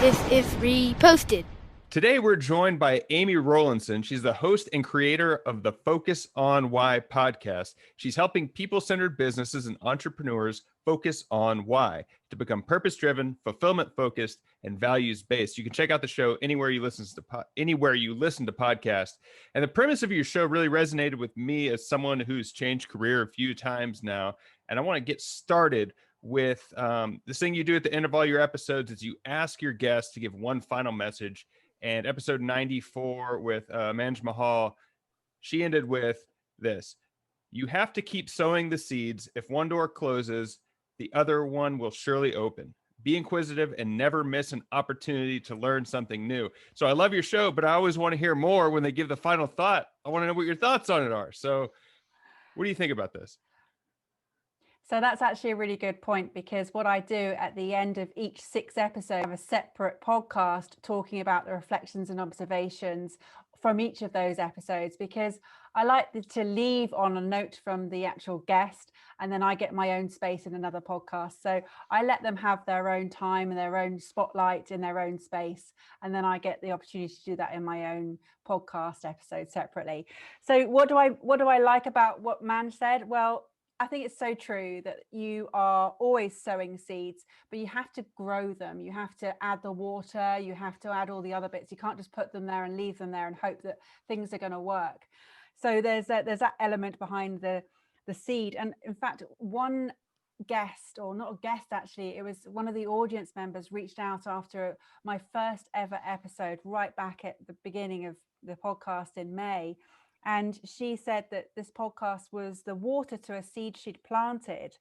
This is reposted. Today, we're joined by Amy Rowlinson. She's the host and creator of the Focus on Why podcast. She's helping people-centered businesses and entrepreneurs focus on why to become purpose-driven, fulfillment-focused, and values-based. You can check out the show anywhere you listen to podcasts. And the premise of your show really resonated with me as someone who's changed career a few times now. And I want to get started with this thing you do at the end of all your episodes is you ask your guests to give one final message. And episode 94 with Manj Mahal, she ended with this. You have to keep sowing the seeds. If one door closes, the other one will surely open. Be inquisitive and never miss an opportunity to learn something new. So I love your show, but I always want to hear more when they give the final thought. I want to know what your thoughts on it are. So what do you think about this? So that's actually a really good point, because what I do at the end of each 6 episodes, I have a separate podcast talking about the reflections and observations from each of those episodes, because I like to leave on a note from the actual guest, and then I get my own space in another podcast. So I let them have their own time and their own spotlight in their own space, and then I get the opportunity to do that in my own podcast episode separately. So what do I like about what Man said? Well, I think it's so true that you are always sowing seeds, but you have to grow them. You have to add the water. You have to add all the other bits. You can't just put them there and leave them there and hope that things are going to work. So there's that element behind the seed. And in fact, one guest, or not a guest actually, it was one of the audience members, reached out after my first ever episode, right back at the beginning of the podcast in May. And she said that this podcast was the water to a seed she'd planted,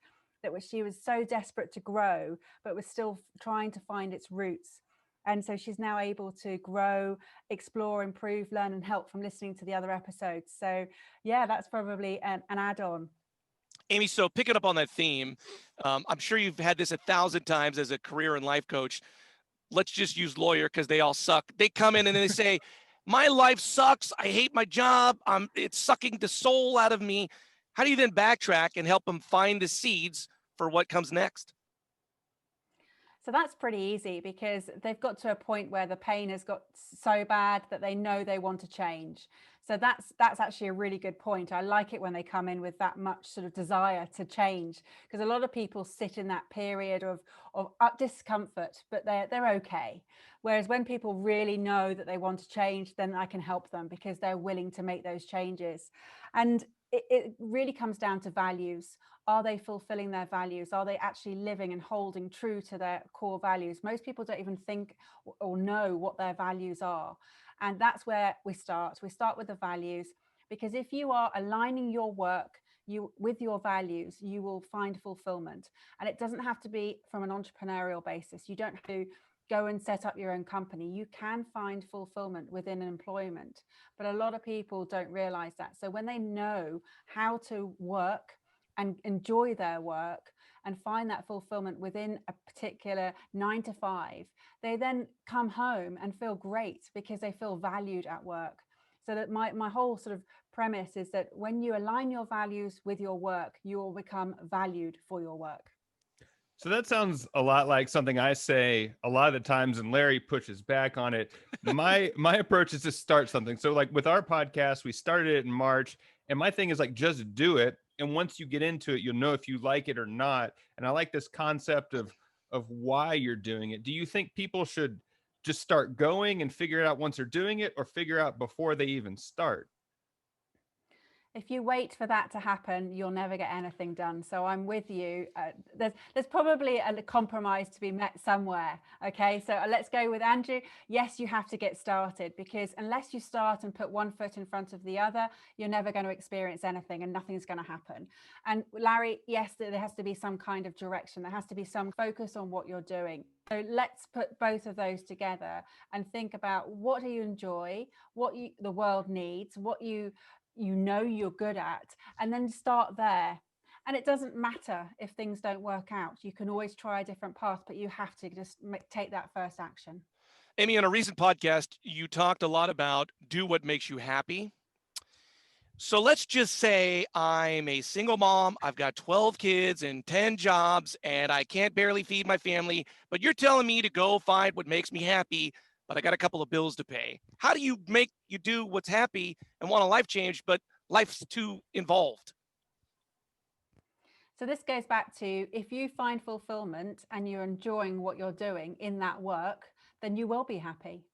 she was so desperate to grow, but was still trying to find its roots. And so she's now able to grow, explore, improve, learn, and help from listening to the other episodes. So yeah, that's probably an add-on. Amy, so picking up on that theme, I'm sure you've had this 1,000 times as a career and life coach. Let's just use lawyer because they all suck. They come in and they say, my life sucks. I hate my job. It's sucking the soul out of me. How do you then backtrack and help them find the seeds for what comes next? So that's pretty easy, because they've got to a point where the pain has got so bad that they know they want to change. So that's actually a really good point. I like it when they come in with that much sort of desire to change, because a lot of people sit in that period of discomfort, but they're okay. Whereas when people really know that they want to change, then I can help them because they're willing to make those changes. And it really comes down to values. Are they fulfilling their values? Are they actually living and holding true to their core values? Most people don't even think or know what their values are. And that's where we start. We start with the values, because if you are aligning your work with your values, you will find fulfillment. And it doesn't have to be from an entrepreneurial basis. You don't have to go and set up your own company. You can find fulfillment within employment, but a lot of people don't realize that. So when they know how to work and enjoy their work and find that fulfillment within a particular 9 to 5, they then come home and feel great because they feel valued at work. So that my whole sort of premise is that when you align your values with your work, you will become valued for your work. So that sounds a lot like something I say a lot of the times, and Larry pushes back on it. My approach is to start something. So like with our podcast, we started it in March, and my thing is like, just do it. And once you get into it, you'll know if you like it or not. And I like this concept of why you're doing it. Do you think people should just start going and figure it out once they're doing it, or figure out before they even start? If you wait for that to happen, you'll never get anything done. So I'm with you. There's probably a compromise to be met somewhere. Okay, so let's go with Andrew. Yes, you have to get started, because unless you start and put one foot in front of the other, you're never going to experience anything and nothing's going to happen. And Larry, yes, there has to be some kind of direction. There has to be some focus on what you're doing. So let's put both of those together and think about, what do you enjoy, what the world needs, what you know you're good at, and then start there. And it doesn't matter if things don't work out. You can always try a different path, but you have to just take that first action. Amy, on a recent podcast, you talked a lot about do what makes you happy. So let's just say I'm a single mom. I've got 12 kids and 10 jobs, and I can't barely feed my family. But you're telling me to go find what makes me happy, but I got a couple of bills to pay. How do you do what's happy and want a life change, but life's too involved? So this goes back to, if you find fulfillment and you're enjoying what you're doing in that work, then you will be happy.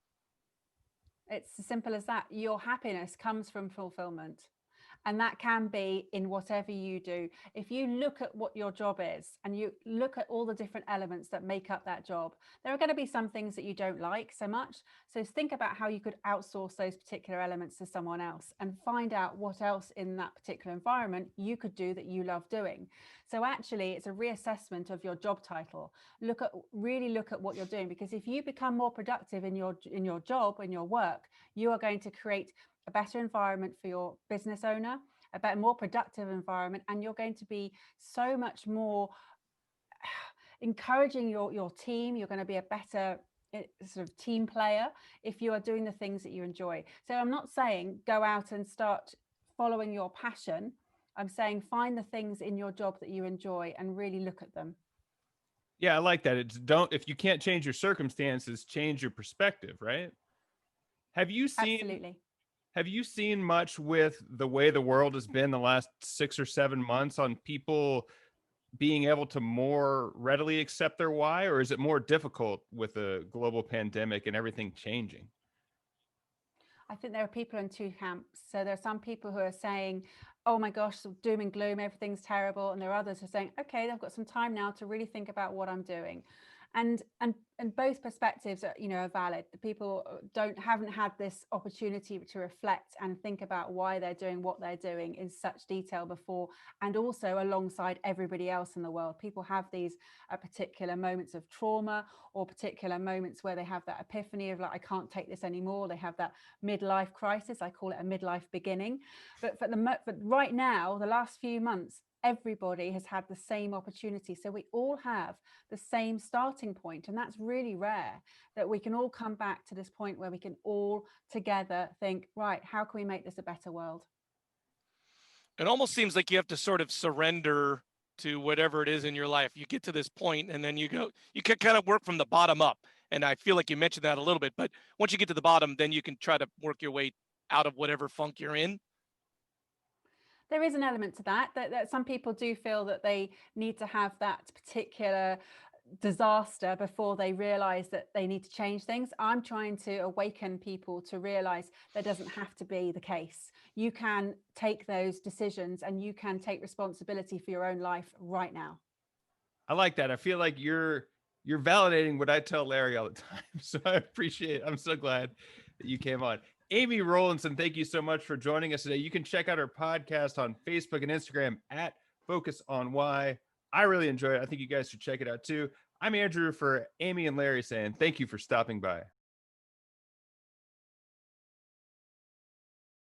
It's as simple as that. Your happiness comes from fulfillment. And that can be in whatever you do. If you look at what your job is and you look at all the different elements that make up that job, there are going to be some things that you don't like so much. So think about how you could outsource those particular elements to someone else and find out what else in that particular environment you could do that you love doing. So actually, it's a reassessment of your job title. Really look at what you're doing, because if you become more productive in your job, in your work, you are going to create a better environment for your business owner, a better, more productive environment, and you're going to be so much more encouraging your team. You're going to be a better sort of team player if you are doing the things that you enjoy. So I'm not saying go out and start following your passion. I'm saying find the things in your job that you enjoy and really look at them. Yeah, I like that. If you can't change your circumstances, change your perspective, right? Have you seen Absolutely. Have you seen much with the way the world has been the last 6 or 7 months on people being able to more readily accept their why, or is it more difficult with a global pandemic and everything changing? I think there are people in two camps. So there are some people who are saying, oh my gosh, doom and gloom, everything's terrible. And there are others who are saying, okay, I've got some time now to really think about what I'm doing. And both perspectives are, are valid. The people haven't had this opportunity to reflect and think about why they're doing what they're doing in such detail before, and also alongside everybody else in the world. People have these particular moments of trauma, or particular moments where they have that epiphany of, like, I can't take this anymore. They have that midlife crisis. I call it a midlife beginning. But right now, the last few months, everybody has had the same opportunity. So we all have the same starting point. And that's really rare, that we can all come back to this point where we can all together think, right, how can we make this a better world? It almost seems like you have to sort of surrender to whatever it is in your life. You get to this point and then you can kind of work from the bottom up. And I feel like you mentioned that a little bit, but once you get to the bottom, then you can try to work your way out of whatever funk you're in. There is an element to that some people do feel that they need to have that particular disaster before they realize that they need to change things. I'm trying to awaken people to realize that doesn't have to be the case. You can take those decisions and you can take responsibility for your own life right now. I like that. I feel like you're validating what I tell Larry all the time. So I appreciate it. I'm so glad that you came on. Amy Rowlinson, thank you so much for joining us today. You can check out our podcast on Facebook and Instagram at Focus on Why. I really enjoy it. I think you guys should check it out too. I'm Andrew for Amy and Larry saying thank you for stopping by.